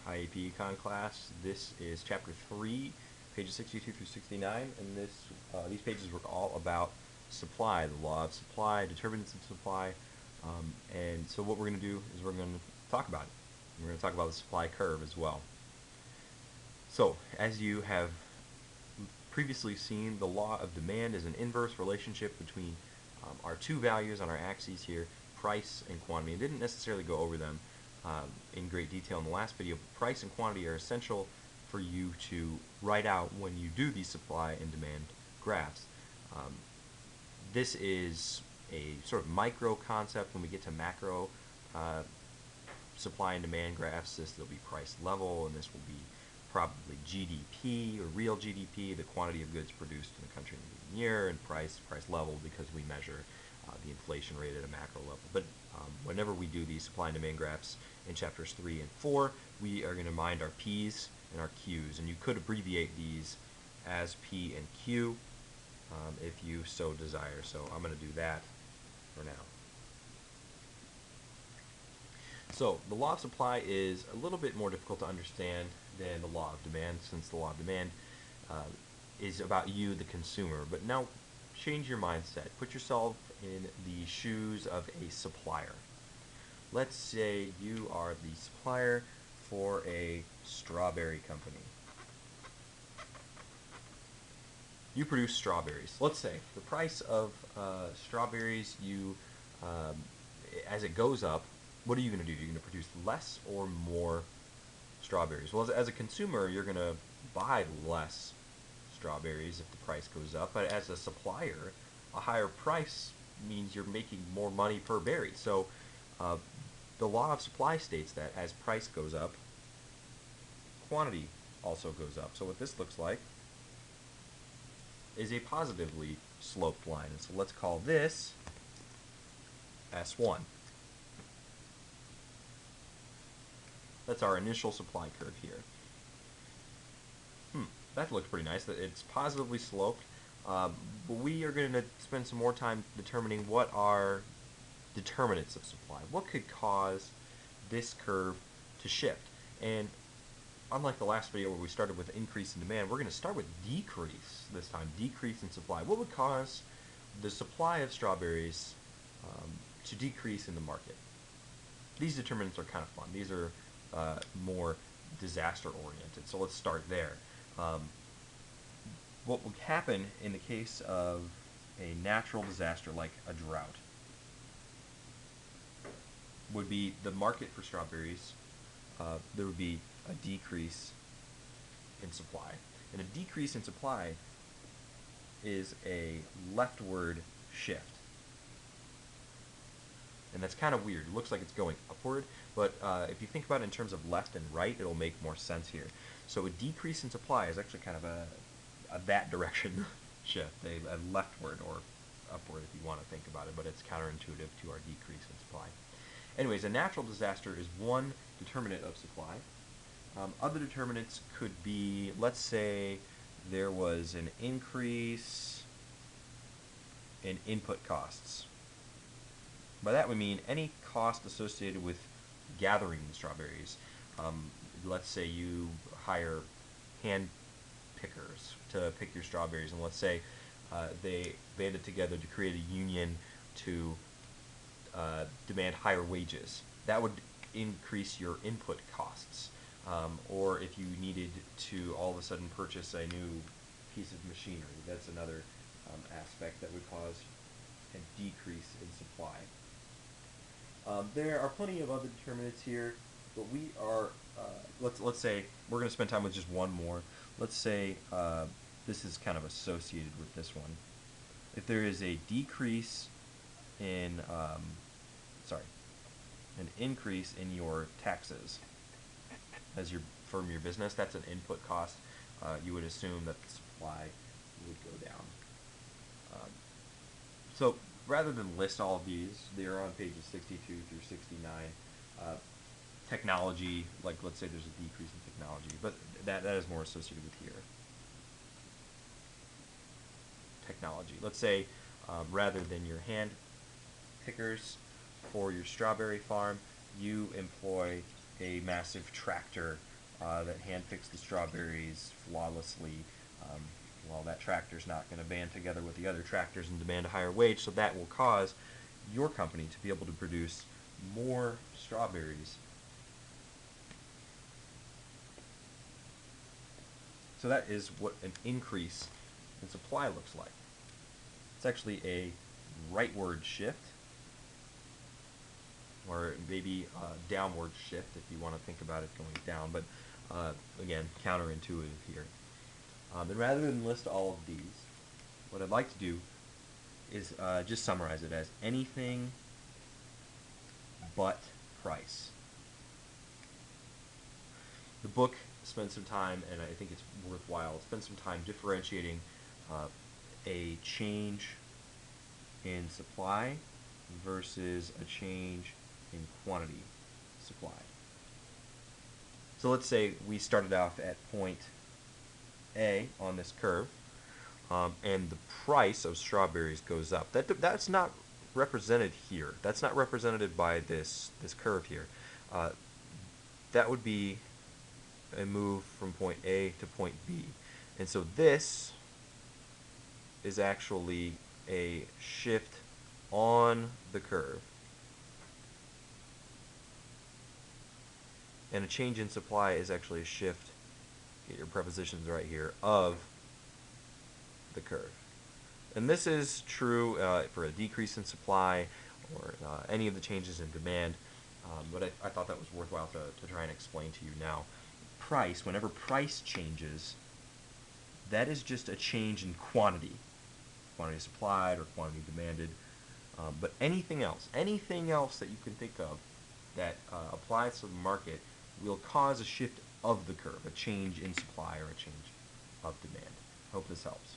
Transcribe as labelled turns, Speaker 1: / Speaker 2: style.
Speaker 1: IAP Econ class. This is chapter 3, pages 62 through 69, and these pages were all about supply, the law of supply, determinants of supply, and so what we're going to do is we're going to talk about it. We're going to talk about the supply curve as well. So, as you have previously seen, the law of demand is an inverse relationship between our two values on our axes here, price and quantity. I didn't necessarily go over them in great detail in the last video. Price and quantity are essential for you to write out when you do these supply and demand graphs. This is a sort of micro concept. When we get to macro supply and demand graphs, this will be price level, and this will be probably GDP or real GDP, the quantity of goods produced in the country in a given year, and price level because we measure the inflation rate at a macro level. But whenever we do these supply and demand graphs in chapters 3 and 4, we are going to mind our P's and our Q's, and you could abbreviate these as P and Q if you so desire. So I'm going to do that for now. So the law of supply is a little bit more difficult to understand than the law of demand, since the law of demand is about you, the consumer. But now change your mindset. Put yourself in the shoes of a supplier. Let's say you are the supplier for a strawberry company. You produce strawberries. Let's say the price of strawberries, as it goes up, what are you going to do? You're going to produce less or more strawberries? Well, as a consumer, you're going to buy less strawberries if the price goes up. But as a supplier, a higher price means you're making more money per berry. So the law of supply states that as price goes up, quantity also goes up. So what this looks like is a positively sloped line. And so let's call this S1. That's our initial supply curve here. That looks pretty nice. It's positively sloped. But we are going to spend some more time determining what are determinants of supply. What could cause this curve to shift? And unlike the last video where we started with increase in demand, we're going to start with decrease this time, decrease in supply. What would cause the supply of strawberries to decrease in the market? These determinants are kind of fun. These are more disaster oriented. So let's start there. What would happen in the case of a natural disaster like a drought would be the market for strawberries. There would be a decrease in supply. And a decrease in supply is a leftward shift. And that's kind of weird. It looks like it's going upward, but if you think about it in terms of left and right, it'll make more sense here. So a decrease in supply is actually kind of a that direction shift, a leftward or upward if you want to think about it, but it's counterintuitive to our decrease in supply. Anyways, a natural disaster is one determinant of supply. Other determinants could be, let's say there was an increase in input costs. By that we mean any cost associated with gathering the strawberries. Let's say you hire hand pickers to pick your strawberries, and let's say they banded together to create a union to demand higher wages. That would increase your input costs. Or if you needed to all of a sudden purchase a new piece of machinery, that's another aspect that would cause a decrease in supply. There are plenty of other determinants here, but we are, let's say we're going to spend time with just one more. Let's say this is kind of associated with this one. If there is a decrease in, an increase in your taxes as from your business, that's an input cost. You would assume that the supply would go down. So rather than list all of these, they're on pages 62 through 69. Technology, like let's say there's a decrease in technology, but that is more associated with here. Technology. Let's say rather than your hand pickers for your strawberry farm, you employ a massive tractor that hand-picks the strawberries flawlessly. Um, well, that tractor's not going to band together with the other tractors and demand a higher wage, so that will cause your company to be able to produce more strawberries. So that is what an increase in supply looks like. It's actually a rightward shift, or maybe a downward shift if you want to think about it going down, but again, counterintuitive here. And rather than list all of these, what I'd like to do is just summarize it as anything but price. The book spends some time, and I think it's worthwhile, spend some time differentiating a change in supply versus a change in quantity supplied. So let's say we started off at point A on this curve, and the price of strawberries goes up. That's not represented here. That's not represented by this curve here. That would be a move from point A to point B. And so this is actually a shift on the curve. And a change in supply is actually a shift, get your prepositions right here, of the curve. And this is true for a decrease in supply or any of the changes in demand. But I thought that was worthwhile to try and explain to you now. Price, whenever price changes, that is just a change in quantity supplied or quantity demanded. But anything else that you can think of that applies to the market will cause a shift of the curve, a change in supply or a change of demand. Hope this helps.